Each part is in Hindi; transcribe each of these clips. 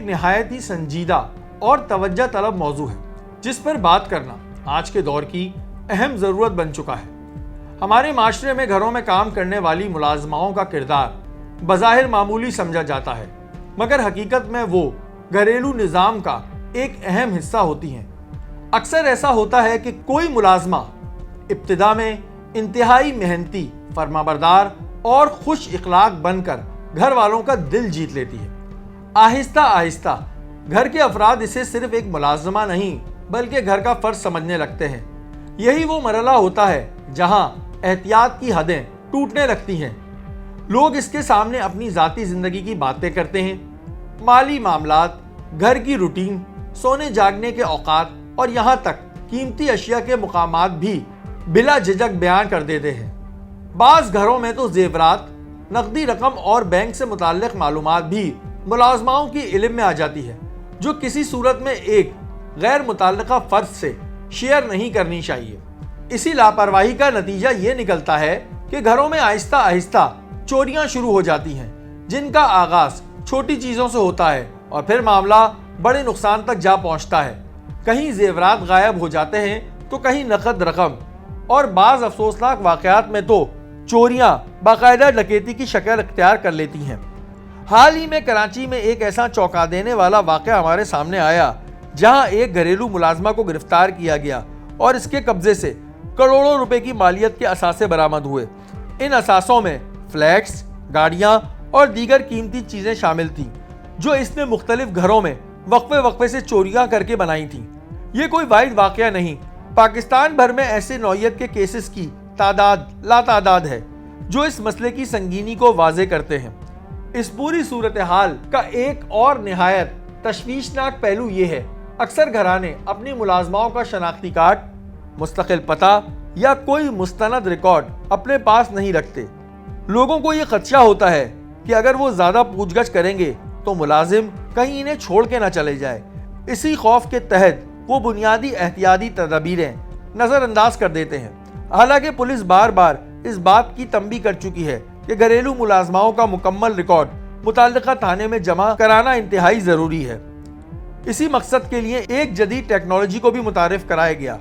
निहायत ही संजीदा और तवज्जो तलब मौजू है, जिस पर बात करना आज के दौर की अहम ज़रूरत बन चुका है। हमारे माशरे में घरों में काम करने वाली मुलाजमाओं का किरदार बज़ाहिर मामूली समझा जाता है, मगर हकीकत में वो घरेलू निज़ाम का एक अहम हिस्सा होती हैं। अक्सर ऐसा होता है कि कोई मुलाजमा इब्तिदा में इंतहाई मेहनती, फरमाबरदार और खुश इखलाक बनकर घर वालों का दिल जीत लेती है। आहिस्ता आहिस्ता घर के अफराद इसे सिर्फ एक मुलाजमा नहीं बल्कि घर का फर्ज समझने लगते हैं। यही वो मरहला होता है जहां एहतियात की हदें टूटने लगती हैं। लोग इसके सामने अपनी ज़ाती ज़िंदगी की बातें करते हैं, माली मामलात, घर की रूटीन, सोने जागने के औकात और यहाँ तक कीमती अशिया के मुकामात भी बिला झिझक बयान कर देते हैं। बाज़ घरों में तो जेवरात, नकदी रकम और बैंक से मुताल्लिक़ मालूमात भी मुलाजमाओं की इल्म में आ जाती है, जो किसी सूरत में एक गैर मुतल्लका फ़र्द से शेयर नहीं करनी चाहिए। इसी लापरवाही का नतीजा ये निकलता है कि घरों में आहिस्ता आहिस्ता चोरियां शुरू हो जाती हैं, जिनका आगाज़ छोटी चीज़ों से होता है और फिर मामला बड़े नुकसान तक जा पहुंचता है। कहीं जेवरात गायब हो जाते हैं तो कहीं नकद रकम, और बाज़ अफसोसनाक वाक़यात में तो चोरियां बाकायदा डकैती की शक्ल इख्तियार कर लेती हैं। हाल ही में कराची में एक ऐसा चौंका देने वाला वाक़या हमारे सामने आया, जहां एक घरेलू मुलाजमा को गिरफ्तार किया गया और इसके कब्जे से करोड़ों रुपए की मालियत के असासे बरामद हुए। इन असासों में फ्लैट्स, गाड़ियां और दीगर कीमती चीज़ें शामिल थीं, जो इसने मुख्तलिफ घरों में वक्फे वक्फे से चोरियां करके बनाई थीं। ये कोई वाहिद वाक़या नहीं, पाकिस्तान भर में ऐसे नौइयत के केसेस की तादाद लातादाद है, जो इस मसले की संगीनी को वाज़े करते हैं। इस पूरी सूरत हाल का एक और निहायत तशवीशनाक पहलू ये है, अक्सर घराने अपनी मुलाजमाओं का शनाख्ती कार्ड, मुस्तकिल पता या कोई मुस्तनद रिकॉर्ड अपने पास नहीं रखते। लोगों को ये खदशा होता है कि अगर वो ज़्यादा पूछगछ करेंगे तो मुलाजिम कहीं इन्हें छोड़ के ना चले जाए। इसी खौफ के तहत वो बुनियादी एहतियाती तदबीरें नज़रअंदाज कर देते हैं। हालांकि पुलिस बार बार इस बात की तंबीह कर चुकी है कि घरेलू मुलाजमाओं का मुकम्मल रिकॉर्ड मुताल्लिका थाने में जमा कराना इंतहाई ज़रूरी है। इसी मकसद के लिए एक जदीद टेक्नोलॉजी को भी मुतारिफ कराया गया,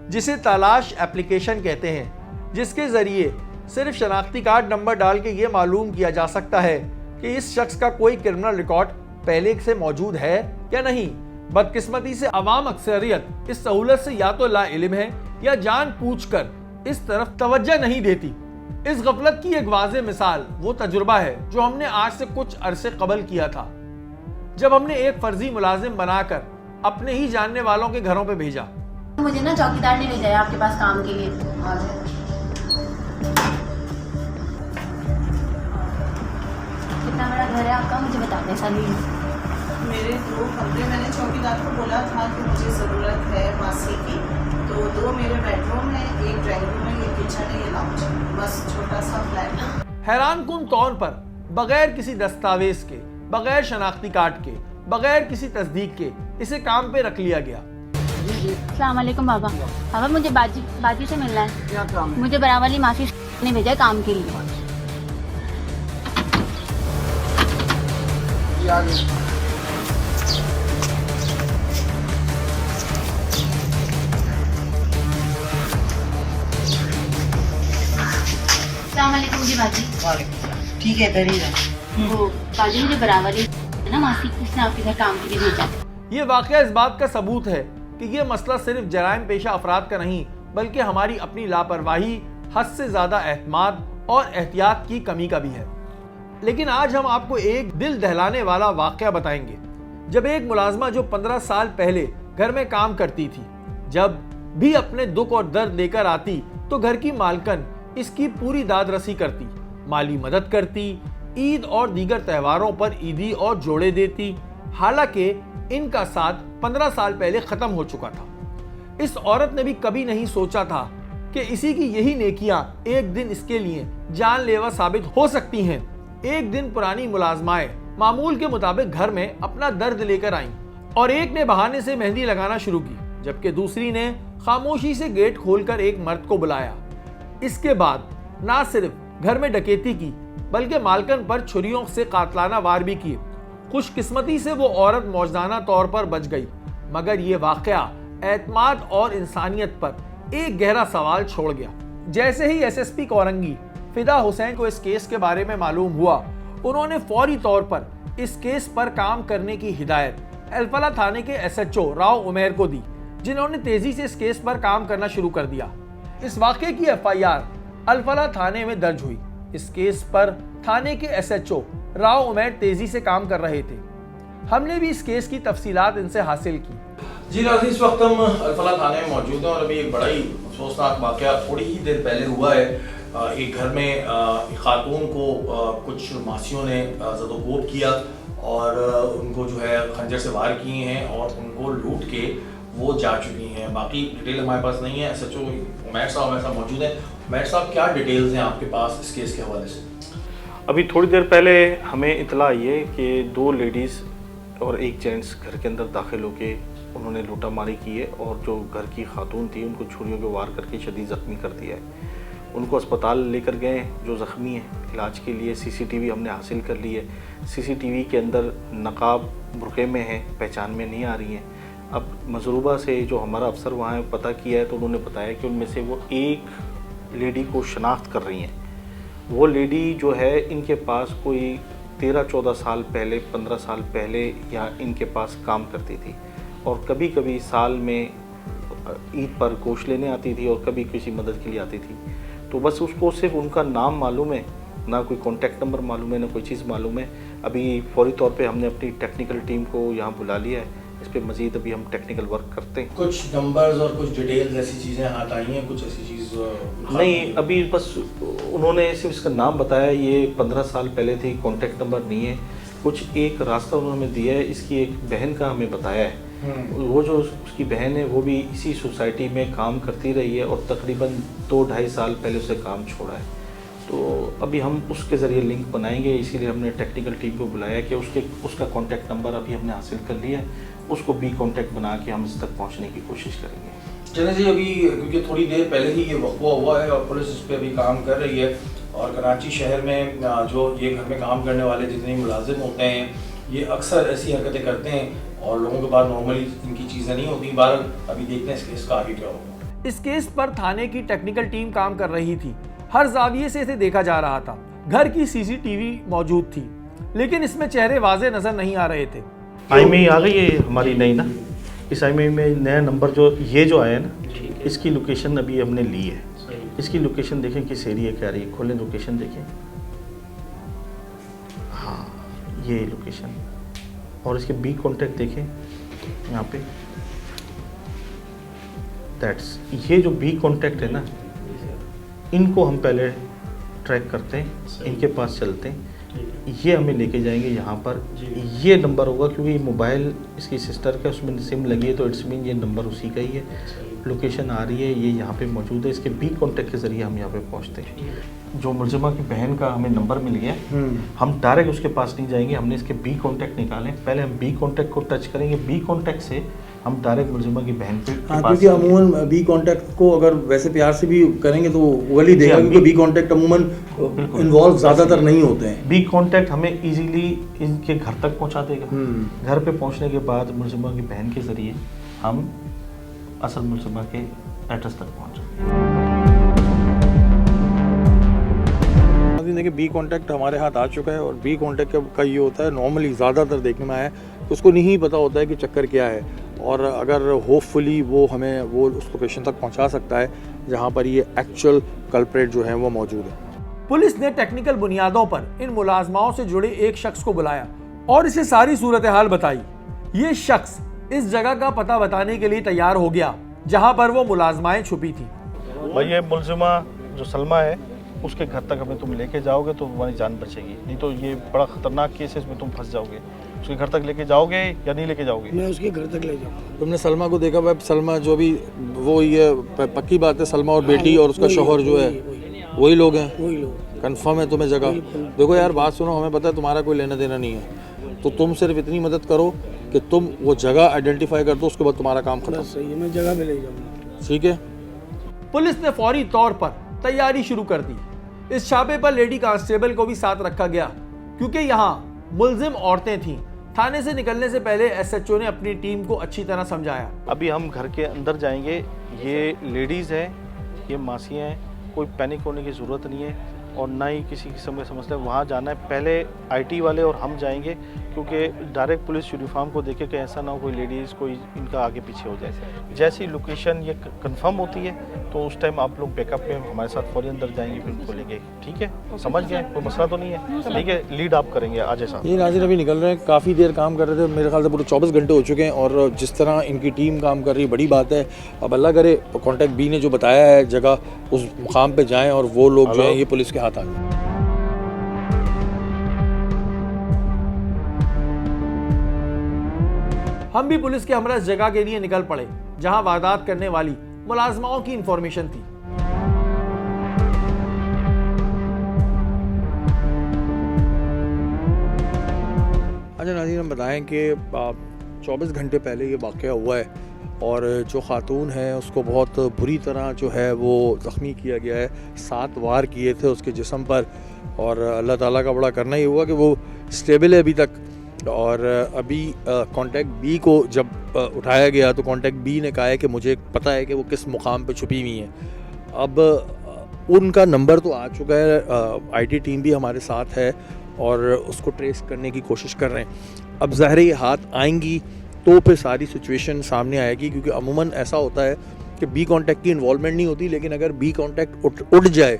जिसे तलाश एप्लीकेशन कहते हैं, जिसके ज़रिए सिर्फ शनाख्ती कार्ड नंबर डाल के ये मालूम किया जा सकता है कि इस शख्स का कोई क्रिमिनल रिकॉर्ड पहले से मौजूद है या नहीं। बदकिस्मती से अवाम अक्सरियत इस सहूलत से या तो लाइल्म है या जानबूझकर इस तरफ तवज्जो नहीं देती। इस गफलत की एक वाज़ेह मिसाल वो तजुर्बा है जो हमने आज से कुछ अरसे कबल किया था, जब हमने एक फर्जी मुलाजिम बनाकर अपने ही जानने वालों के घरों पे भेजा। मुझे ना चौकीदार ने भेजा है आपके पास काम के लिए। कितना बड़ा घर है आपका, मुझे बता दें साली। मेरे 2 कमरे, मैंने चौकीदार को बोला था कि मुझे ज़रूरत है मासी की, तो 2 मेरे बेडरूम है, एक ड्राइंग रूम है, एक किचन है, ये लाउंज है, बस छोटा सा फ्लैट है। हैरान कुन तौर पर बगैर किसी दस्तावेज के, बगैर शनाख्ती कार्ड के, बगैर किसी तस्दीक के इसे काम पे रख लिया गया। अस्सलाम वालेकुम बाबा। बाबा मुझे बाजी से मिलना है। क्या काम है? मुझे बरावाली मासी ने भेजा है काम के लिए। अस्सलामुअलैकुम जी बाजी। ठीक है, इधर ही रह। वो बाजी मुझे बरावाली है ना मासी, उसने आपके घर काम के लिए भेजा। ये वाक़या इस बात का सबूत है कि ये मसला सिर्फ जराइम पेशा अफराद का नहीं, बल्कि हमारी अपनी लापरवाही, हद से ज़्यादा एहतमाद और एहतियात की कमी का भी है। लेकिन आज हम आपको एक दिल दहलाने वाला वाक़या बताएंगे, जब एक मुलाजमा जो 15 साल पहले घर में काम करती थी, जब भी अपने दुख और दर्द लेकर आती तो घर की मालकन इसकी पूरी दाद रसी करती, माली मदद करती, ईद और दीगर त्योहारों पर ईदी और जोड़े देती। हालांकि इनका साथ 15 साल पहले ख़त्म हो चुका था। इस औरत ने भी कभी नहीं सोचा था कि इसी की यही नेकियां एक दिन इसके लिए जानलेवा साबित हो सकती हैं। एक दिन पुरानी मुलाजमाएं मामूल के मुताबिक घर में अपना दर्द लेकर आईं और एक ने बहाने से मेहंदी लगाना शुरू की, जबकि दूसरी ने खामोशी से गेट खोलकर एक मर्द को बुलाया। इसके बाद ना सिर्फ घर में डकैती की, बल्कि मालकन पर छुरियों से कातलाना वार भी किए। खुशकिस्मती से वो औरत मौजदाना तौर पर बच गई, मगर ये वाकया एतमाद और इंसानियत पर एक गहरा सवाल छोड़ गया। जैसे ही एसएसपी कोरंगी फिदा हुसैन को इस केस के बारे में मालूम हुआ, उन्होंने फौरी तौर पर इस केस पर काम करने की हिदायत अल्फला थाने के एसएचओ राव उमेर को दी, जिन्होंने तेजी से इस केस पर काम करना शुरू कर दिया। इस वाकये की एफआईआर अल्फला थाने में दर्ज हुई। इस केस पर थाने के एसएचओ राव उमेर तेजी से काम कर रहे थे। हमने भी इस केस की तफसीलात इनसे हासिल की। जी नाज़रीन, इस वक्त हम अल्फला थाने में मौजूद हैं और अभी एक बड़ा ही अफसोसनाक वाक़या थोड़ी ही देर पहले हुआ है। एक घर में एक खातून को कुछ मासियों ने ज़दोकोब किया और उनको जो है खंजर से वार किए हैं और उनको लूट के वो जा चुकी हैं। बाकी डिटेल हमारे पास नहीं है। एसएचओ उमैर साहब हमारे साथ मौजूद हैं। उमैर साहब, क्या डिटेल्स हैं आपके पास इस केस के हवाले से? अभी थोड़ी देर पहले हमें इतला आई है कि 2 लेडीज़ और एक जेंट्स घर के अंदर दाखिल होके उन्होंने लूटामारी की है और जो घर की खातून थी उनको छुरियों के वार करके शदीद ज़ख्मी कर दिया है। उनको अस्पताल लेकर गए जो ज़ख्मी हैं इलाज के लिए। सीसीटीवी हमने हासिल कर ली है। सीसीटीवी के अंदर नकाब बुरक़े में है, पहचान में नहीं आ रही हैं। अब मजरूबा से जो हमारा अफसर वहाँ है पता किया है तो उन्होंने बताया कि उनमें से वो एक लेडी को शनाख्त कर रही हैं। वो लेडी जो है इनके पास कोई 13-14 साल पहले, 15 साल पहले या इनके पास काम करती थी और कभी कभी साल में ईद पर गोश्त लेने आती थी और कभी किसी मदद के लिए आती थी। तो बस उसको सिर्फ उनका नाम मालूम है, ना कोई कॉन्टैक्ट नंबर मालूम है, ना कोई चीज़ मालूम है। अभी फौरी तौर पे हमने अपनी टेक्निकल टीम को यहाँ बुला लिया है। इस पर मज़ीद अभी हम टेक्निकल वर्क करते हैं। कुछ नंबर्स और कुछ डिटेल्स ऐसी चीज़ें हाथ आई हैं, कुछ ऐसी चीज़ नहीं, अभी बस उन्होंने सिर्फ इसका नाम बताया, ये 15 साल पहले थी, कॉन्टैक्ट नंबर नहीं है। कुछ एक रास्ता उन्होंने दिया है, इसकी एक बहन का हमें बताया है। वो जो उसकी बहन है वो भी इसी सोसाइटी में काम करती रही है और तकरीबन 2-2.5 साल पहले उसे काम छोड़ा है। तो अभी हम उसके ज़रिए लिंक बनाएंगे, इसीलिए हमने टेक्निकल टीम को बुलाया कि उसका कॉन्टैक्ट नंबर अभी हमने हासिल कर लिया है, उसको भी कॉन्टैक्ट बना के हम इस तक पहुंचने की कोशिश करेंगे। चले जी, अभी क्योंकि थोड़ी देर पहले ही ये वक़्वा हुआ है और पुलिस इस पर अभी काम कर रही है और कराची शहर में जो ये घर में काम करने वाले जितने मुलाजिम होते हैं ये अक्सर ऐसी हरकतें करते हैं और लोगों के पास नॉर्मली इनकी चीज़ें नहीं होती। बार अभी देखते हैं इस केस का आगे क्या होगा। इस केस पर थाने की टेक्निकल टीम काम कर रही थी। हर जाविये से इसे देखा जा रहा था। घर की सीसीटीवी मौजूद थी लेकिन इसमें चेहरे वाजे नजर नहीं आ रहे थे। IMEI आ गई है हमारी नई ना, इस IMEI में नया नंबर जो आया है ना, इसकी लोकेशन अभी हमने ली है। इसकी लोकेशन देखें किस एरिया की आ रही है, खोलें लोकेशन देखें। हाँ, ये लोकेशन और इसके बी कॉन्टैक्ट देखें यहाँ पे। दैट्स ये जो बी कॉन्टैक्ट है ना, इनको हम पहले ट्रैक करते हैं, इनके पास चलते हैं, ये हमें लेके जाएंगे यहाँ पर। ये नंबर होगा क्योंकि मोबाइल इसकी सिस्टर का उसमें सिम लगी है तो इट्स मीन ये नंबर उसी का ही है। लोकेशन आ रही है, ये यहाँ पे मौजूद है। इसके बी कॉन्टैक्ट के ज़रिए हम यहाँ पे पहुँचते हैं। जो मुलजिमा की बहन का हमें नंबर मिल गया, हम डायरेक्ट उसके पास नहीं जाएंगे, हमने इसके बी कॉन्टैक्ट निकाले। पहले हम बी कॉन्टैक्ट को टच करेंगे, बी कॉन्टैक्ट से हम डायरेक्ट मुलजिमा की बहन पे क्योंकि अमूमन बी कॉन्टैक्ट को अगर वैसे प्यार से भी करेंगे तो गूगल ही देगा, क्योंकि बी कॉन्टैक्ट अमूमन इन्वॉल्व ज़्यादातर नहीं होते हैं। बी कॉन्टैक्ट हमें इजीली इनके घर तक पहुंचा देगा। घर पे पहुंचने के बाद मुलजिमा की बहन के ज़रिए हम असल मुलजिमा के एड्रेस तक पहुँच जाएंगे। देखिए, बी कॉन्टैक्ट हमारे हाथ आ चुका है और बी कॉन्टैक्ट का ये होता है, नॉर्मली ज़्यादातर देखने में आया है, उसको नहीं पता होता है कि चक्कर क्या है और अगर होपफुली वो हमें वो उस लोकेशन तक पहुंचा सकता है जहां पर ये एक्चुअल कल्प्रेट जो है वो मौजूद है। पुलिस ने टेक्निकल बुनियादों पर इन मुलाजमाओं से जुड़े एक शख्स को बुलाया और इसे सारी सूरत हाल बताई। ये शख्स इस जगह का पता बताने के लिए तैयार हो गया जहां पर वो मुलाजमाएं छुपी थी। भाई ये मुलजिमा जो सलमा है उसके घर तक हमें तुम लेके जाओगे तो तुम्हारी जान बचेगी, नहीं तो ये बड़ा ख़तरनाक केस है, इसमें तुम फंस जाओगे। उसके घर तक लेके जाओगे या नहीं लेके जाओगे? मैं उसके घर तक ले जाऊँगा। तुमने सलमा को देखा भाई? सलमा जो भी वो ये पक्की बात है, सलमा और बेटी और उसका शोहर जो है वही लोग हैं? वही लोग। कंफर्म है तुम्हें जगह? देखो यार, बात सुनो, हमें पता है तुम्हारा कोई लेना देना नहीं है, तो तुम सिर्फ इतनी मदद करो कि तुम वो जगह आइडेंटिफाई कर दो, उसके बाद तुम्हारा काम खत्म। सही है, मैं जगह पे ले जाऊँगा। ठीक है। पुलिस ने फौरी तौर पर तैयारी शुरू कर दी। इस छापे पर लेडी कांस्टेबल को भी साथ रखा गया क्योंकि यहाँ मुलजिम औरतें थीं थाने से निकलने से पहले एसएचओ ने अपनी टीम को अच्छी तरह समझाया। अभी हम घर के अंदर जाएंगे। ये लेडीज़ हैं, ये मासियाँ हैं, कोई पैनिक होने की ज़रूरत नहीं है और ना ही किसी किस्म का समस्या। वहाँ जाना है पहले आईटी वाले और हम जाएंगे, क्योंकि डायरेक्ट पुलिस यूनिफॉर्म को देखे कि ऐसा ना हो कोई लेडीज़ कोई इनका आगे पीछे हो जाए। जैसी लोकेशन ये कंफर्म होती है तो उस टाइम आप लोग बैकअप में हमारे साथ फौरी अंदर जाएंगे, फिर उनको लेंगे। ठीक है, समझ गए, कोई मसला तो नहीं है। ठीक है, लीड आप करेंगे आज साहब। ये नाज़रीन अभी निकल रहे हैं, काफ़ी देर काम कर रहे थे, मेरे ख्याल से पूरे 24 घंटे हो चुके हैं और जिस तरह इनकी टीम काम कर रही है बड़ी बात है। अब अल्लाह करे कॉन्टैक्ट बी ने जो बताया है जगह, उस मुकाम पे जाएं और वो लोग जो हैं ये पुलिस के हाथ आ जाए। हम भी पुलिस के हमरा इस जगह के लिए निकल पड़े जहां वारदात करने वाली मुलाजमाओं की इंफॉर्मेशन थी। अच्छा नाज़रीन, हम बताएं कि 24 घंटे पहले ये वाक़या हुआ है और जो ख़ातून है उसको बहुत बुरी तरह जो है वो ज़ख्मी किया गया है। 7 वार किए थे उसके जिस्म पर और अल्लाह ताला का बड़ा करना ही हुआ कि वो स्टेबल है अभी तक। और अभी कॉन्टैक्ट बी को जब उठाया गया तो कॉन्टैक्ट बी ने कहा है कि मुझे पता है कि वो किस मुकाम पे छुपी हुई हैं। अब उनका नंबर तो आ चुका है, आईटी टीम भी हमारे साथ है और उसको ट्रेस करने की कोशिश कर रहे हैं। अब ज़ाहिर ये हाथ आएंगी तो फिर सारी सिचुएशन सामने आएगी, क्योंकि अमूमन ऐसा होता है कि बी कॉन्टैक्ट की इन्वॉल्वमेंट नहीं होती, लेकिन अगर बी कॉन्टैक्ट उठ जाए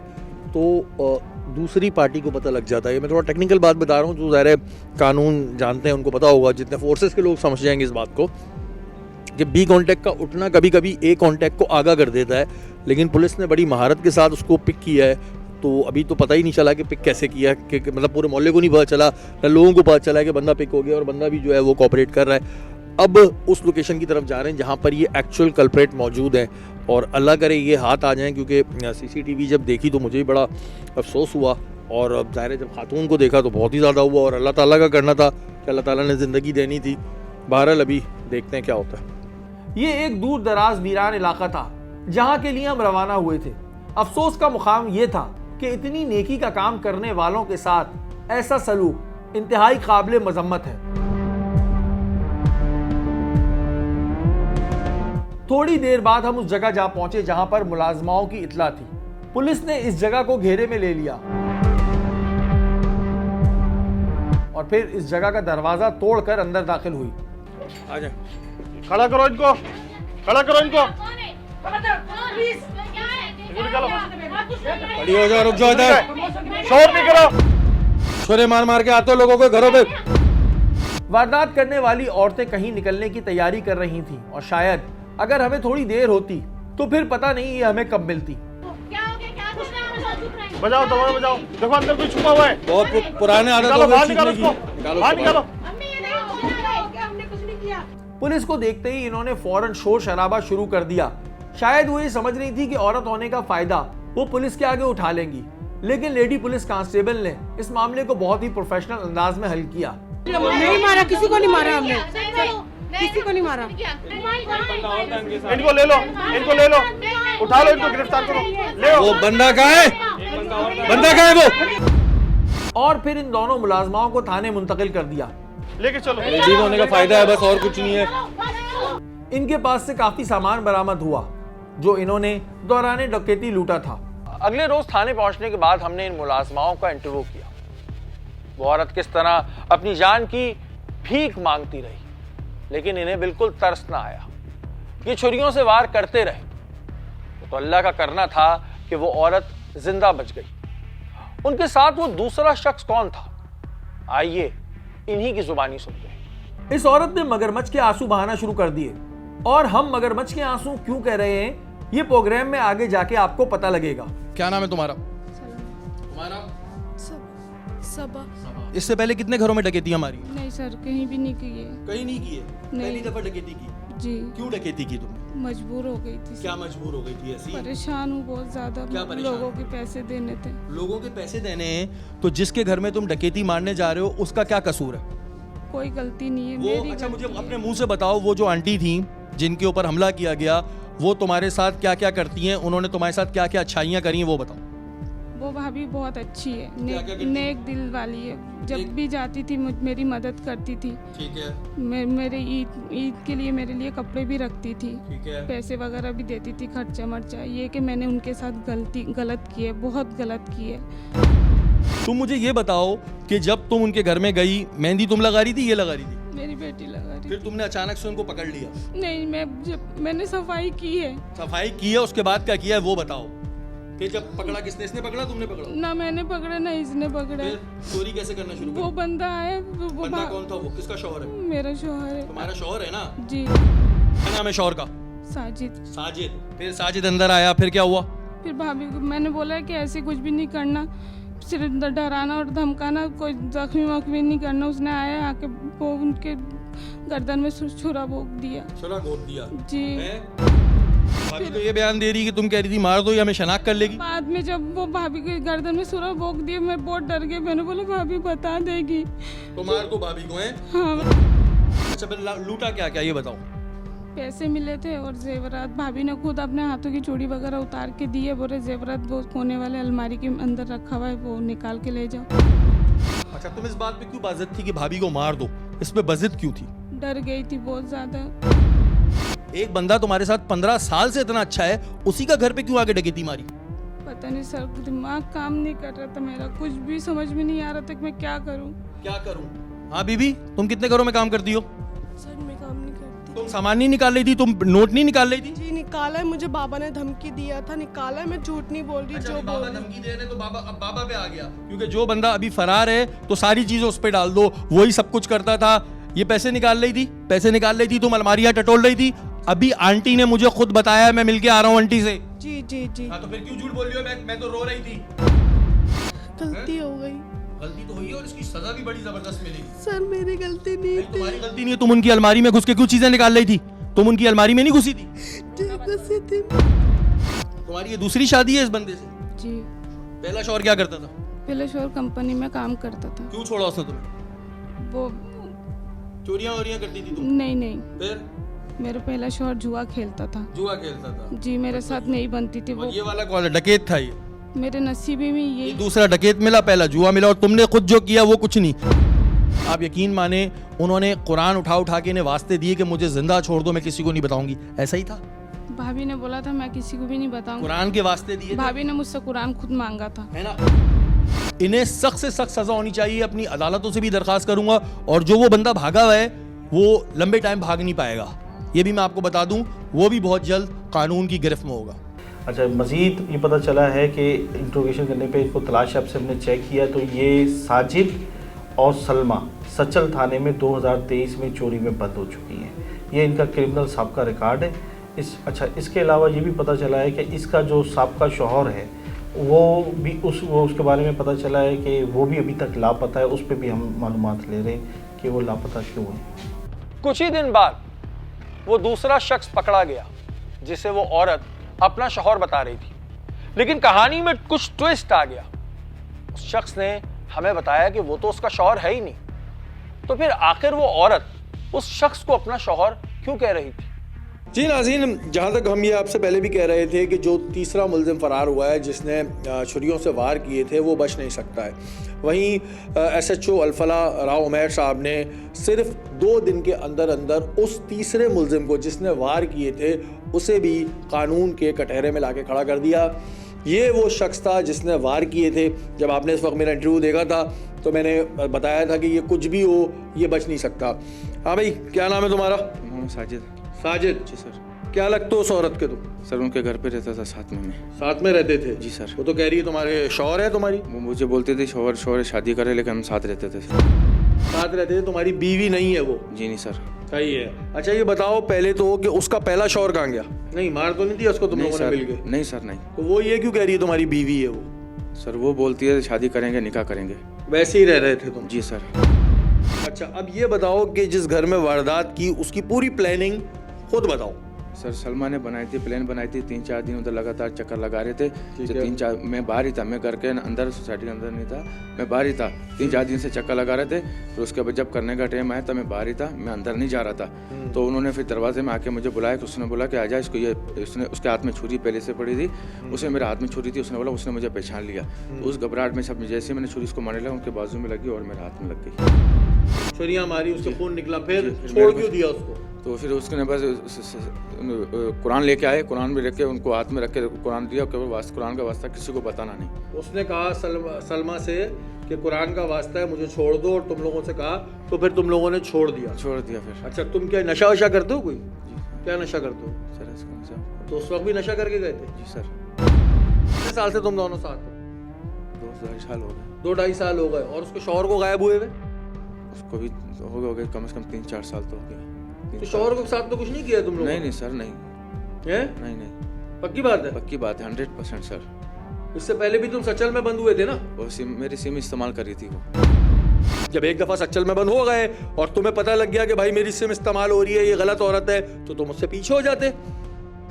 तो दूसरी पार्टी को पता लग जाता है। मैं थोड़ा टेक्निकल बात बता रहा हूँ, जो ज़ाहिर है कानून जानते हैं उनको पता होगा, जितने फोर्सेस के लोग समझ जाएंगे इस बात को कि बी कॉन्टैक्ट का उठना कभी कभी ए कॉन्टैक्ट को आगा कर देता है। लेकिन पुलिस ने बड़ी महारत के साथ उसको पिक किया है, तो अभी तो पता ही नहीं चला कि पिक कैसे किया, कि मतलब पूरे मोहल्ले को नहीं पता चला, न लोगों को पता चला कि बंदा पिक हो गया और बंदा भी जो है वो कोऑपरेट कर रहा है। अब उस लोकेशन की तरफ जा रहे हैं जहाँ पर ये एक्चुअल कल्प्रेट मौजूद है और अल्लाह करे ये हाथ आ जाएं, क्योंकि सीसीटीवी जब देखी तो मुझे भी बड़ा अफसोस हुआ और अब ज़ाहिर है जब खातून को देखा तो बहुत ही ज़्यादा हुआ और अल्लाह ताला का करना था कि अल्लाह ताला ने ज़िंदगी देनी थी। बहरहाल अभी देखते हैं क्या होता है। ये एक दूर दराज वीरान इलाका था जहां के लिए हम रवाना हुए थे। अफसोस का मुकाम ये था कि इतनी नेकी का काम करने वालों के साथ ऐसा सलूक इंतहाई काबिल मजम्मत है। थोड़ी देर बाद हम उस जगह जा पहुंचे जहां पर मुलाजमाओं की इतला थी। पुलिस ने इस जगह को घेरे में ले लिया और फिर इस जगह का दरवाजा तोड़कर अंदर दाखिल हुई। आ जाए, खड़ा करो इनको, खड़ा करो इनको। खड़ी हो जाओ, रुक जाओ इधर, शोर नहीं करो। छोरे मार मार के आते हो लोगों को घरों पे। वारदात करने वाली औरतें कहीं निकलने की तैयारी कर रही थीं और शायद अगर हमें थोड़ी देर होती तो फिर पता नहीं ये हमें कब मिलती। बजाओ दरवाजा बजाओ, देखो अंदर कोई छुपा हुआ है। बहुत पुराने आदत हो बाहर गई निकालो छीनने उसको, की। बाहर निकालो। पुलिस को देखते ही इन्होंने फौरन शोर शराबा शुरू कर दिया। शायद वो ये समझ रही थी कि औरत होने का फायदा वो पुलिस के आगे उठा लेंगी, लेकिन लेडी पुलिस कांस्टेबल ने इस मामले को बहुत ही प्रोफेशनल अंदाज में हल किया। नहीं मारा, किसी को नहीं मारा हमने, किसी को नहीं मारा। इनको ले लो, इनको ले लो, उठा लो, इनको गिरफ्तार करो, ले वो बंदा कहाँ है, बंदा कहाँ है वो? और फिर इन दोनों मुलाजमाओं को थाने मुंतकिल कर दिया। लेके चलो। लेडीज होने का फायदा है बस, और कुछ नहीं है। इनके पास से काफी सामान बरामद हुआ जो इन्होंने दौरान डकैती लूटा था। अगले रोज थाने पहुंचने के बाद हमने इन मुलाजमाओं का इंटरव्यू किया। वो औरत किस तरह अपनी जान की भीख मांगती रही, लेकिन इन्हें बिल्कुल तरस ना आया। ये छुरियों से वार करते रहे तो अल्लाह का करना था कि वो औरत जिंदा बच गई। उनके साथ वो दूसरा शख्स कौन था, आइए इन्हीं की जुबानी सुनते हैं। इस औरत ने मगरमच्छ के आंसू बहाना शुरू कर दिए और हम मगरमच्छ के आंसू क्यों कह रहे हैं ये प्रोग्राम में आगे जाके आपको पता लगेगा। क्या नाम है तुम्हारा? सबा। इससे पहले कितने घरों में डकैती हमारी? नहीं सर, कहीं भी नहीं की है। कहीं नहीं की है? पहली दफा डकैती की? जी। क्यों डकैती की तुमने? मजबूर हो गई थी। क्या मजबूर हो गई थी ऐसी? परेशान हूँ बहुत ज्यादा। क्या परेशान? लोगों के पैसे देने थे। लोगों के पैसे देने हैं तो जिसके घर में तुम डकैती मारने जा रहे हो उसका क्या कसूर है? कोई गलती नहीं है वो मेरी। अच्छा मुझे गलती अपने है। मुंह से बताओ, वो जो आंटी थी जिनके ऊपर हमला किया गया वो तुम्हारे साथ क्या क्या करती हैं, उन्होंने तुम्हारे साथ क्या क्या अच्छाइयाँ करी हैं वो बताओ। वो भाभी बहुत अच्छी है, क्या करती? नेक दिल वाली है। जब भी जाती थी मेरी मदद करती थी। ठीक है, मेरे ईद के लिए मेरे लिए कपड़े भी रखती थी, ठीक है। पैसे वगैरह भी देती थी, खर्चा मर्चा। ये कि मैंने उनके साथ गलत की है, बहुत गलत की है। तुम मुझे ये बताओ कि जब तुम उनके घर में गई, मेहंदी तुम लगा रही थी, ये लगा रही थी? मेरी बेटी लगा रही। फिर तुमने अचानक से उनको पकड़ लिया? नहीं, मैंने सफाई की है। सफाई की है, उसके बाद क्या किया है वो बताओ। कि जब पकड़ा किसने? इसने पकड़ा, तुमने पकड़ा? ना मैंने पकड़ा ना इसने पकड़ा। फिर चोरी कैसे करना शुरू वो किया? बंदा है, वो बंदा कौन था? वो किसका शौहर है? मेरा शौहर है। तुम्हारा शौहर है ना? जी। क्या नाम है शौहर का? साजिद। साजिद। फिर साजिद अंदर आया, फिर क्या हुआ? फिर भाभी को मैंने बोला कि ऐसे कुछ भी नहीं करना, सिर्फ डराना और धमकाना, कोई जख्मी वख्मी नहीं करना। उसने आया, आके वो उनके गर्दन में छुरा भोंक दिया। छुरा घोंप दिया? जी। भाभी तो ये बयान दे रही कि तुम कह रही थी मार दो या हमें शनाख्त कर लेगी। बाद में जब वो भाभी के गर्दन में छुरा भोंक दिया, मैं बहुत डर गई। मैंने बोला भाभी बता देगी। तो मार को भाभी को है? हाँ। अच्छा, फिर लूटा क्या क्या ये बताओ। पैसे मिले थे और जेवरात। भाभी ने खुद अपने हाथों की चूड़ी वगैरह उतार के दी है। बोले जेवरात वो कोने वाले अलमारी के अंदर रखा हुआ है, वो निकाल के ले जाओ। अच्छा, तुम इस बात पे क्यों बाजिद थी कि भाभी को मार दो? इस पे बाजिद क्यों थी? डर गई थी बहुत ज्यादा। एक बंदा तुम्हारे साथ 15 साल से इतना अच्छा है, उसी का घर पे क्यों आके डकैती मारी? पता नहीं सर, दिमाग काम नहीं कर रहा था मेरा, कुछ भी समझ में नहीं आ रहा था कि मैं क्या करूं। क्या करूं? हाँ बीबी, तुम कितने घरों में काम करती हो? सर मैं काम नहीं करती। तुम सामान नहीं निकाल रही थी, तुम नोट नहीं निकाल रही थी? जी निकाला है, मुझे बाबा ने धमकी दिया था, निकाला है। मैं झूठ नहीं बोल रही। अच्छा, जो अभी बोल बाबा रही धमकी दे रहे तो अब बाबा पे आ गया, क्योंकि जो बंदा अभी फरार है तो सारी चीजें उस पे डाल दो, वही सब कुछ करता था। ये पैसे निकाल रही थी, पैसे निकाल रही थी, तुम अलमारियां टटोल रही थी। अभी आंटी ने मुझे खुद बताया, मैं मिलके आ रहा हूँ आंटी से। जी जी जी। हाँ, तो फिर क्यों झूठ बोल रही हो? मैं तो रो रही थी। गलती हो गई गलती तो हुई है और इसकी सजा भी बड़ी जबरदस्त मिलेगी। सर, मेरी गलती नहीं थी। तुम्हारी गलती नहीं है, तुम उनकी अलमारी में घुस के क्यों चीजें निकाल रही थी? तुम उनकी अलमारी में नहीं घुसी थी? गुस्से थी। तुम्हारी ये दूसरी शादी है इस बंदे से? जी। पहला शौहर क्या करता था? पहले शोर कंपनी में काम करता था। क्यों छोड़ा उसने तुम्हें? वो चोरियां वोरियां करती थी तुम? नहीं, फिर मेरा पहला शोर जुआ खेलता था। जुआ खेलता था? जी, मेरे साथ नहीं बनती थी वो। और ये वाला कौन है? डकैत था ये? मेरे नसीबी में ये यही। दूसरा डकैत मिला, पहला जुआ मिला, और तुमने खुद जो किया वो कुछ नहीं। आप यकीन माने, उन्होंने कुरान उठा के इन्हें वास्ते दिए कि मुझे जिंदा छोड़ दो, मैं किसी को नहीं बताऊंगी। ऐसा ही था? भाभी ने बोला था मैं किसी को भी नहीं बताऊंगा। कुरान के वास्ते दिए थे? भाभी ने मुझसे कुरान खुद मांगा था, है ना? इन्हें सख्त से सख्त सजा होनी चाहिए। अपनी अदालतों से भी दरखास्त करूंगा, और जो वो बंदा भागा हुआ है वो लंबे टाइम भाग नहीं पाएगा, ये भी मैं आपको बता दूं। वो भी बहुत जल्द कानून की गिरफ्त में होगा। अच्छा, मज़ीद ये पता चला है कि इंट्रोगेशन करने पे इनको तलाश ऐप से हमने चेक किया तो ये साजिद और सलमा सचल थाने में 2023 में चोरी में बंद हो चुकी हैं। ये इनका क्रिमिनल साबका रिकॉर्ड है। इसके अलावा ये भी पता चला है कि इसका जो साबका शौहर है वो उसके बारे में पता चला है कि वो भी अभी तक लापता है। उस पर भी हम मालूमात ले रहे हैं कि वो लापता क्यों है। कुछ ही दिन बाद वो दूसरा शख्स पकड़ा गया जिसे वो औरत अपना शौहर बता रही थी, लेकिन कहानी में कुछ ट्विस्ट आ गया। उस शख्स ने हमें बताया कि वो तो उसका शौहर है ही नहीं, तो फिर आखिर वो औरत उस शख्स को अपना शौहर क्यों कह रही थी? जी नाज़रीन, जहाँ तक हम ये आपसे पहले भी कह रहे थे कि जो तीसरा मुलजिम फरार हुआ है जिसने छुरियों से वार किए थे वो बच नहीं सकता है। वहीं SHO अल्फला राव उमैर साहब ने सिर्फ 2 दिन के अंदर अंदर उस तीसरे मुलजिम को जिसने वार किए थे उसे भी कानून के कटहरे में लाके खड़ा कर दिया। ये वो शख्स था जिसने वार किए थे। जब आपने इस वक्त मेरा इंटरव्यू देखा था तो मैंने बताया था कि ये कुछ भी हो, ये बच नहीं सकता। हाँ भाई, क्या नाम है तुम्हारा? साजिद। साजिद जी सर। क्या लगते हो उस औरत के तुम? सर उनके घर पे रहता था साथ में मैं। साथ में रहते थे? जी सर। वो तो कह रही है तुम्हारे शौहर है तुम्हारी? वो मुझे बोलते थे शौहर शादी करे, लेकिन हम साथ रहते थे सर। साथ रहते थे? तुम्हारी बीवी नहीं है वो? जी नहीं सर। सही है। अच्छा ये बताओ पहले तो कि उसका पहला शौहर कहाँ गया? नहीं, मार तो नहीं दिया उसको तुम लोगों ने मिल के? नहीं सर, नहीं। तो वो ये क्यों कह रही है तुम्हारी बीवी है वो? सर वो बोलती है शादी करेंगे, निकाह करेंगे। वैसे ही रह रहे थे तुम? जी सर। अच्छा, अब ये बताओ कि जिस घर में वारदात की उसकी पूरी प्लानिंग खुद बताओ। सर सलमा ने बनाई थी, प्लान बनाई थी, 3-4 दिन उधर लगातार चक्कर लगा रहे थे। जो 3-4 मैं बाहर ही था, मैं घर के अंदर सोसाइटी के अंदर नहीं था, मैं बाहर ही था। 3-4 दिन से चक्कर लगा रहे थे। फिर उसके बाद जब करने का टाइम आया तो मैं बाहर ही था, मैं अंदर नहीं जा रहा था। तो उन्होंने फिर दरवाजे में आके मुझे बुलाया, तो उसने बोला कि आजा, इसको ये उसने उसके हाथ में छुरी पहले से पड़ी थी, उसने मेरे हाथ में छुरी थी, उसने बोला, उसने मुझे पहचान लिया। तो उस घबराहट में सब जैसे मैंने छुरी उसको मारने लगा, उनके बाजू में लगी और मेरे हाथ में लग गई। छुरियां मारी, उससे खून निकला, फिर छोड़ क्यों दिया उसको? तो फिर उसने बस कुरान लेके आए, कुरान में रख के उनको हाथ में रख के कुरान दिया, केवल कुरान का वास्ता किसी को बताना नहीं। उसने कहा सलमा से कि कुरान का वास्ता है, मुझे छोड़ दो, और तुम लोगों से कहा, तो फिर तुम लोगों ने छोड़ दिया? छोड़ दिया। फिर अच्छा, तुम क्या नशा वशा करते हो? कोई क्या नशा करते हो? सर इसका नशा। तो उस वक्त भी नशा करके गए थे? जी सर। कितने साल से तुम दोनों साथ हो? 2-2.5 साल हो गए। 2-2.5 साल हो गए। और उसके शौहर को गायब हुए हुए? उसको भी हो गए कम से कम 3-4 साल तो हो गए। तो शौहर के साथ तो कुछ नहीं किया तुम लोगों ने? नहीं सर, नहीं। नहीं पक्की बात है? पक्की बात है, 100% सर। इससे पहले भी तुम सचल में बंद हुए थे ना? वो मेरी सिम इस्तेमाल करी थी वो। जब एक दफा सचल में बंद हो गए और तुम्हें पता लग गया कि भाई मेरी सिम इस्तेमाल हो रही है, ये गलत औरत है, तो तुम उससे पीछे हो जाते।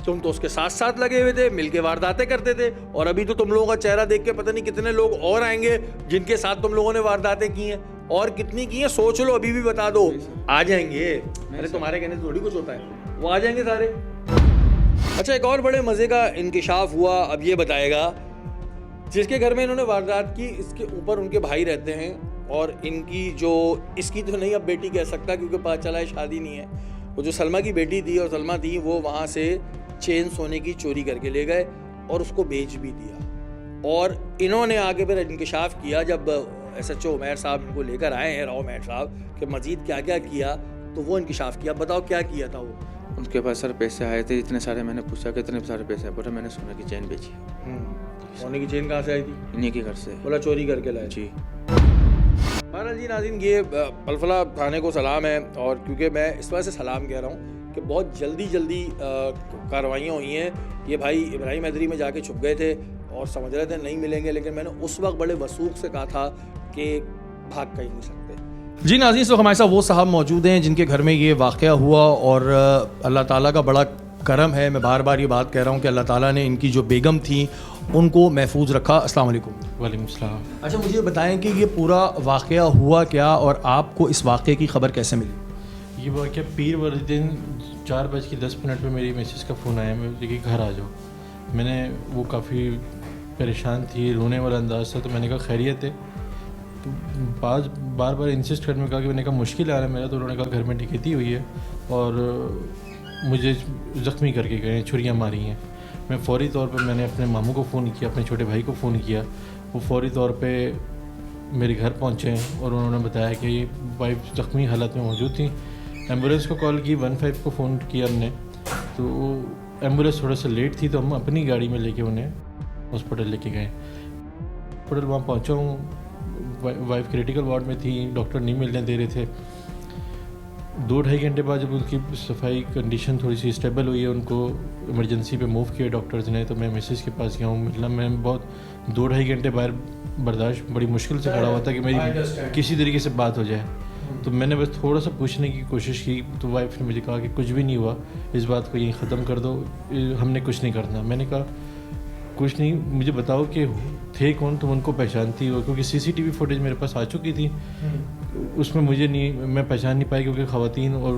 तुम तो उसके साथ साथ लगे हुए थे, मिलके वारदातें करते थे। और अभी तो तुम लोगों का चेहरा देख के पता नहीं कितने लोग और आएंगे जिनके साथ तुम लोगों ने वारदातें की हैं, और कितनी की हैं सोच लो, अभी भी बता दो। आ जाएंगे। अरे तुम्हारे कहने से थोड़ी कुछ होता है, वो आ जाएंगे सारे। अच्छा, एक और बड़े मजे का इंकिशाफ हुआ, अब ये बताएगा। जिसके घर में इन्होंने वारदात की, इसके ऊपर उनके भाई रहते हैं, और इनकी जो इसकी तो नहीं अब बेटी कह सकता क्योंकि पता चला है शादी नहीं है। वो जो सलमा की बेटी थी और सलमा थी, वो वहाँ से चेन सोने की चोरी करके ले गए और उसको बेच भी दिया। और इन्होंने आगे फिर इंकिशाफ किया, जब SHO उमैर साहब इनको लेकर आए हैं, राव उमैर साहब, कि मजीद क्या क्या किया, तो वो इंकिशाफ किया। बताओ क्या किया था वो? उनके पास सर पैसे आए थे इतने सारे। मैंने पूछा कितने सारे पैसे आए, बोला मैंने सोने की चेन बेची। सोने की चेन कहाँ से आई थी? इन्हीं के घर से। बोला चोरी करके लाए। जी। बहरहाल जी नाज़रीन, ये अल्फला थाने को सलाम है। और क्योंकि मैं इस वजह से सलाम कह रहा हूँ कि बहुत जल्दी कार्रवाइयाँ हुई हैं। ये भाई इब्राहिम हैदरी में जाके छुप गए थे और समझ रहे थे नहीं मिलेंगे, लेकिन मैंने उस वक्त बड़े वसूख से कहा था कि भाग कहीं नहीं सकते। जी नाज़रीन, तो हमारे साथ वो साहब मौजूद हैं जिनके घर में ये वाक़या हुआ, और अल्लाह ताला का बड़ा करम है। मैं बार बार ये बात कह रहा हूँ कि अल्लाह ताला ने इनकी जो बेगम थी उनको महफूज रखा। अस्सलाम वालेकुम। वालेकुम सलाम। अच्छा, मुझे बताएं कि ये पूरा वाक़या हुआ क्या, और आपको इस वाक़े की खबर कैसे मिली? ये वाक़या पीर वाले दिन 4:10 पे मेरी मैसेज का फ़ोन आया, मैं देखिए घर आ जाओ। मैंने वो काफ़ी परेशान थी, रोने वाला अंदाज़ था, तो मैंने कहा खैरियत है। तो बार बार इंसिस्ट करने में कहा कि मैंने कहा मुश्किल आ रहा है मेरा, तो उन्होंने कहा घर में डकैती हुई है और मुझे ज़ख्मी करके गए, छुरियाँ मारी हैं। मैं फ़ौरी तौर पे मैंने अपने मामू को फ़ोन किया, अपने छोटे भाई को फ़ोन किया। वो फ़ौरी तौर पे मेरे घर पहुँचे और उन्होंने बताया कि वाइफ ज़ख्मी हालत में मौजूद थी। एम्बुलेंस को कॉल की, 15 को फ़ोन किया हमने, तो एम्बुलेंस थोड़ा सा लेट थी, तो हम अपनी गाड़ी में लेके उन्हें हॉस्पिटल लेके गए। हॉस्पिटल वहाँ पहुँचा हूँ, वाइफ क्रिटिकल वार्ड में थी, डॉक्टर नहीं मिलने दे रहे थे। 2-2.5 घंटे बाद जब उनकी सफाई कंडीशन थोड़ी सी स्टेबल हुई है, उनको इमरजेंसी पे मूव किया डॉक्टर्स ने, तो मैं मिसेस के पास गया हूँ मिलना। मैं बहुत 2-2.5 घंटे बाहर बर्दाश्त बड़ी मुश्किल से खड़ा हुआ था कि मेरी किसी तरीके से बात हो जाए। तो मैंने बस थोड़ा सा पूछने की कोशिश की, तो वाइफ ने मुझे कहा कि कुछ भी नहीं हुआ, इस बात को यहीं ख़त्म कर दो, हमने कुछ नहीं करना। मैंने कहा कुछ नहीं, मुझे बताओ कि थे कौन, तुम उनको पहचानती हो? क्योंकि CCTV फुटेज मेरे पास आ चुकी थी, उसमें मुझे नहीं, मैं पहचान नहीं पाई, क्योंकि ख़वातीन और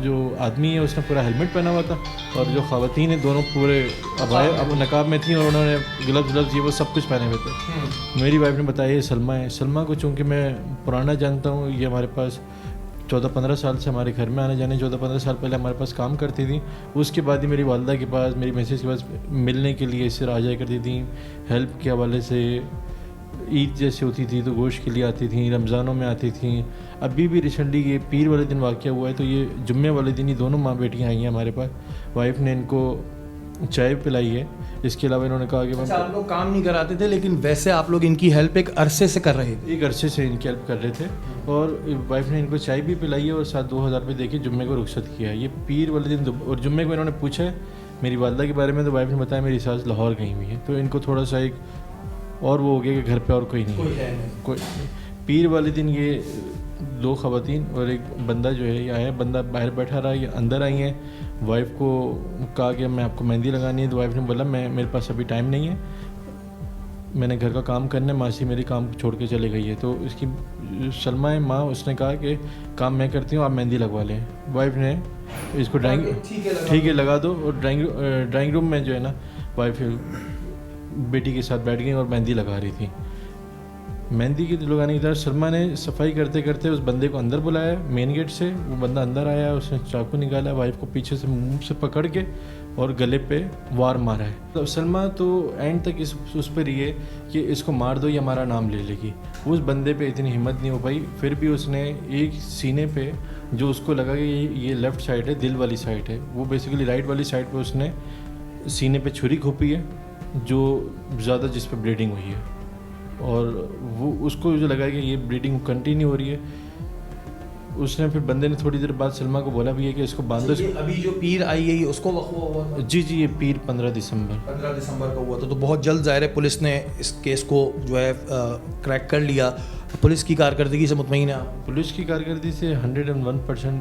जो आदमी है उसने पूरा हेलमेट पहना हुआ था, और जो ख़वातीन है दोनों पूरे अब नकाब में थी, और उन्होंने ग्लव्स ये वो सब कुछ पहने हुए थे। मेरी वाइफ ने बताया ये सलमा है। सलमा को चूँकि मैं पुराना जानता हूँ, ये हमारे पास 14-15 साल से हमारे घर में आने जाने, 14-15 साल पहले हमारे पास काम करती थी। उसके बाद ही मेरी वालदा के पास, मेरी मैसेज के पास मिलने के लिए इससे आ जाया करती थी। हेल्प के हवाले से ईद जैसे होती थी तो गोश्त के लिए आती थी, रमज़ानों में आती थी। अभी भी रिसेंटली ये पीर वाले दिन वाक़या हुआ है, तो ये जुम्मे वाले दिन ही दोनों माँ बेटियाँ आई हैं हमारे पास। वाइफ ने इनको चाय पिलाई है। इसके अलावा इन्होंने कहा कि अच्छा, आप लोग काम नहीं कराते थे, लेकिन वैसे आप लोग इनकी हेल्प एक अरसे से कर रहे थे? एक अरसे से इनकी हेल्प कर रहे थे, और वाइफ ने इनको चाय भी पिलाई है और साथ 2000 रुपये देके जुम्मे को रुखसत किया है। ये पीर वाले दिन, और जुम्मे को इन्होंने पूछा है मेरी वालदा के बारे में, तो वाइफ ने बताया मेरी सास लाहौर गई हुई है। तो इनको थोड़ा सा एक और वो हो गया कि घर पे और कोई नहीं है, कोई पीर वाले दिन ये 2 ख़वातीन और एक बंदा जो है ये आया, बंदा बाहर बैठा रहा, ये अंदर आई हैं। वाइफ को कहा कि मैं आपको मेहंदी लगानी है, तो वाइफ ने बोला मेरे पास अभी टाइम नहीं है, मैंने घर का काम करना है, मासी मेरी काम छोड़ के चले गई है। तो इसकी सलमा है माँ, उसने कहा कि काम मैं करती हूँ, आप मेहंदी लगवा लें। वाइफ ने इसको ठीक है लगा दो, और ड्राइंग रूम में जो है ना वाइफ बेटी के साथ बैठ गई और मेहंदी लगा रही थी। मेहंदी की लगाने की तरह सलमा ने सफाई करते करते उस बंदे को अंदर बुलाया मेन गेट से। वो बंदा अंदर आया, उसने चाकू निकाला, वाइफ को पीछे से मुंह से पकड़ के और गले पे वार मारा है। तो सलमा तो एंड तक उस पर रही है कि इसको मार दो, ये हमारा नाम ले लेगी। उस बंदे पे इतनी हिम्मत नहीं हो पाई, फिर भी उसने एक सीने पे जो उसको लगा कि ये लेफ़्ट साइड है, दिल वाली साइड है, वो बेसिकली राइट वाली साइड पे उसने सीने पे छुरी घोंपी है, जो ज़्यादा जिस पर ब्लीडिंग हुई है। और वो उसको जो लगा कि ये ब्लीडिंग कंटिन्यू हो रही है, उसने फिर बंदे ने थोड़ी देर बाद सलमा को बोला भी है कि इसको बांध दो। अभी जो पीर आई है ये उसको वक़्फ़ा हुआ? जी, ये पीर 15 दिसंबर का हुआ था। तो बहुत जल्द ज़ाहिर है पुलिस ने इस केस को जो है क्रैक कर लिया। पुलिस की कारकर्दगी से मुतमईन है आप? पुलिस की कारकर्दगी से 101%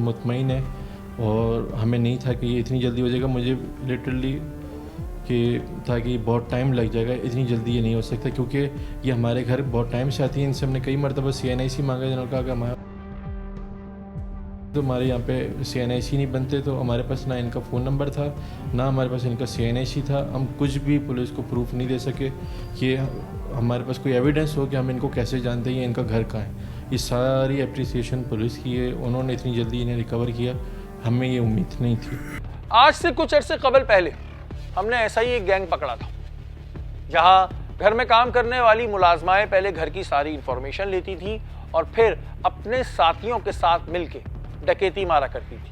मुतमईन है, और हमें नहीं था कि ये इतनी जल्दी हो जाएगा। मुझे लिटरली कि था कि बहुत टाइम लग जाएगा, इतनी जल्दी ये नहीं हो सकता, क्योंकि ये हमारे घर बहुत टाइम से आती है। इनसे हमने कई मरतबा CNIC मांगा, जिन्होंने कहा कि हमारे यहाँ पे CNIC नहीं बनते, तो हमारे पास ना इनका फ़ोन नंबर था, ना हमारे पास इनका CNIC था। हम कुछ भी पुलिस को प्रूफ नहीं दे सके कि हमारे पास कोई एविडेंस हो कि हम इनको कैसे जानते हैं, इनका घर कहाँ है। ये सारी अप्रिसिएशन पुलिस की है, उन्होंने इतनी जल्दी इन्हें रिकवर किया, हमें ये उम्मीद नहीं थी। आज से कुछ अरसे कबल पहले हमने ऐसा ही एक गैंग पकड़ा था, जहां घर में काम करने वाली मुलाजमाएं पहले घर की सारी इंफॉर्मेशन लेती थी और फिर अपने साथियों के साथ मिलके डकैती मारा करती थी।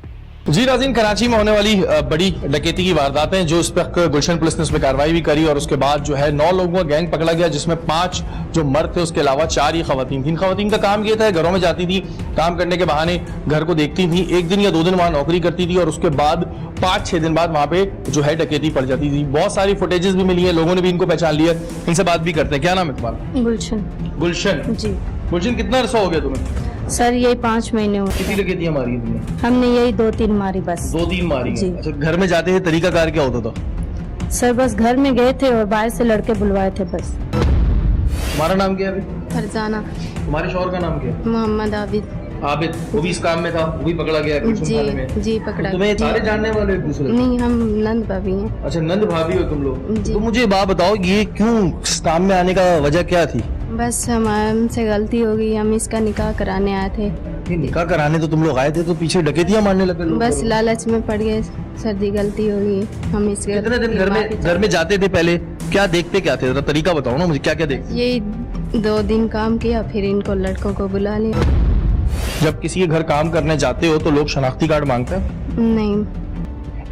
जी नाज़रीन, कराची में होने वाली बड़ी डकैती की वारदातें जो इस पर गुलशन पुलिस ने उसमें कार्रवाई भी करी, और उसके बाद जो है 9 लोगों का गैंग पकड़ा गया, जिसमें 5 जो मर्द थे, उसके अलावा 4 ही खवातीन थी। इन खवातीन का काम ये था, घरों में जाती थी, काम करने के बहाने घर को देखती थी, 1 दिन या 2 दिन वहां नौकरी करती थी, और उसके बाद 5-6 दिन बाद वहां पे जो है डकैती पड़ जाती थी। बहुत सारी फुटेजेस भी मिली है, लोगों ने भी इनको पहचान लिया। इनसे बात भी करते हैं। क्या नाम है तुम्हारा? गुलशन जी। गुलशन, कितना अरसा हो गया तुम्हें? सर यही 5 महीने हुए। कितनी डकैतियां मारी है तुमने? हमने यही 2-3 मारी बस। 2-3 मारी जी। अच्छा, घर में जाते थे तरीकाकार क्या होता था? सर बस घर में गए थे और बाहर से लड़के बुलवाए थे बस। तुम्हारा नाम क्या है? फरजाना। तुम्हारे शौहर का नाम क्या है? मोहम्मद आबिद। आबिद, वो भी इस काम में था, वो भी पकड़ा गया थाने में? जी पकड़ा। तुम्हें सारे जानने वाले एक दूसरे? नहीं, हम नंद भाभी हैं। अच्छा, नंद भाभी हो तुम लोग? जी। तो मुझे बात बताओ, ये क्यों इस काम में आने का वजह क्या थी? बस हमसे गलती हो गई, हम इसका निकाह कराने आए थे। ये निकाह कराने तो तुम लोग आए थे, तो पीछे डकैतियां मारने लगे लोग? बस लालच में पड़ गए सर जी, गलती हो गई, हम इसके। कितने दिन घर में जाते थे पहले? क्या देखते क्या थे, जरा तरीका बताओ ना मुझे, क्या क्या देखते? यही 2 दिन काम किया, फिर इनको लड़कों को बुला लिया। जब किसी के घर काम करने जाते हो तो लोग शनाख्ती कार्ड मांगते हैं? नहीं।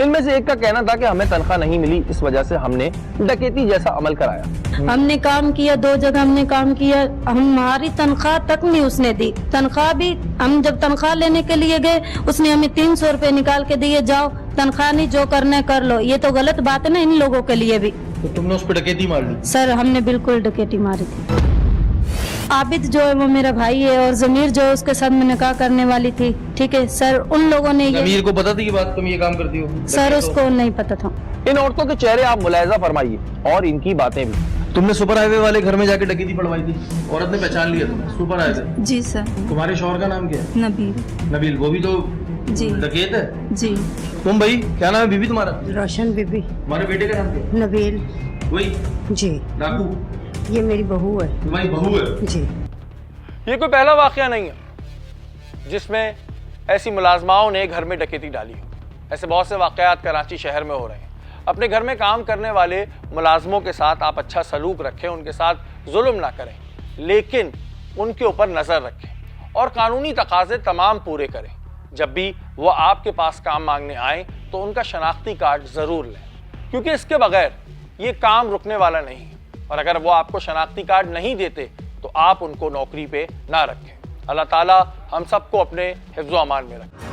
इनमें से एक का कहना था कि हमें तनख्वाह नहीं मिली, इस वजह से हमने डकैती जैसा अमल कराया। हमने काम किया, 2 जगह हमने काम किया, हमारी तनख्वाह तक नहीं उसने दी। तनख्वाह भी हम जब तनख्वाह लेने के लिए गए, उसने हमें 300 रुपए निकाल के दिए, जाओ तनख्वाह नहीं, जो करना है कर लो। ये तो गलत बात है ना इन लोगों के लिए भी। तो तुमने उस पर डकैती मार ली? सर हमने बिल्कुल डकैती मारी थी। आबिद जो है वो मेरा भाई है, और जमीर जो है उसके साथ मैं निकाह करने वाली थी। ठीक है सर, उन लोगों ने जमीर को पता थी ये बात, तुम ये काम करती हो? सर उसको नहीं पता था। इन औरतों के चेहरे आप मुलायजा फरमाइए और इनकी बातें भी। तुमने सुपर हाईवे वाले घर में जाके डकैती पड़वाई थी, औरत ने पहचान लिया तुम्हें? Super highway? जी सर। तुम्हारे शौहर का नाम क्या है? नबील, वो भी तो जी डकैत है? जी। तुम भाई क्या नाम है बीबी तुम्हारा? रोशन बीबी। तुम्हारे बेटे का नाम क्या? नबील। वही जी। डाकू? ये मेरी बहू है। तुम्हारी बहू है? जी। ये कोई पहला वाकया नहीं है जिसमें ऐसी मुलाजमाओं ने घर में डकैती डाली हो। ऐसे बहुत से वाकयात कराची शहर में हो रहे हैं। अपने घर में काम करने वाले मुलाजमों के साथ आप अच्छा सलूक रखें, उनके साथ जुल्म ना करें, लेकिन उनके ऊपर नज़र रखें और कानूनी तकाजे तमाम पूरे करें। जब भी वो आपके पास काम मांगने आए तो उनका शनाख्ती कार्ड ज़रूर लें, क्योंकि इसके बगैर ये काम रुकने वाला नहीं है। और अगर वो आपको शनाख्ती कार्ड नहीं देते तो आप उनको नौकरी पे ना रखें। अल्लाह ताला हम सबको अपने हिफ्ज़-ओ-अमान में रखें।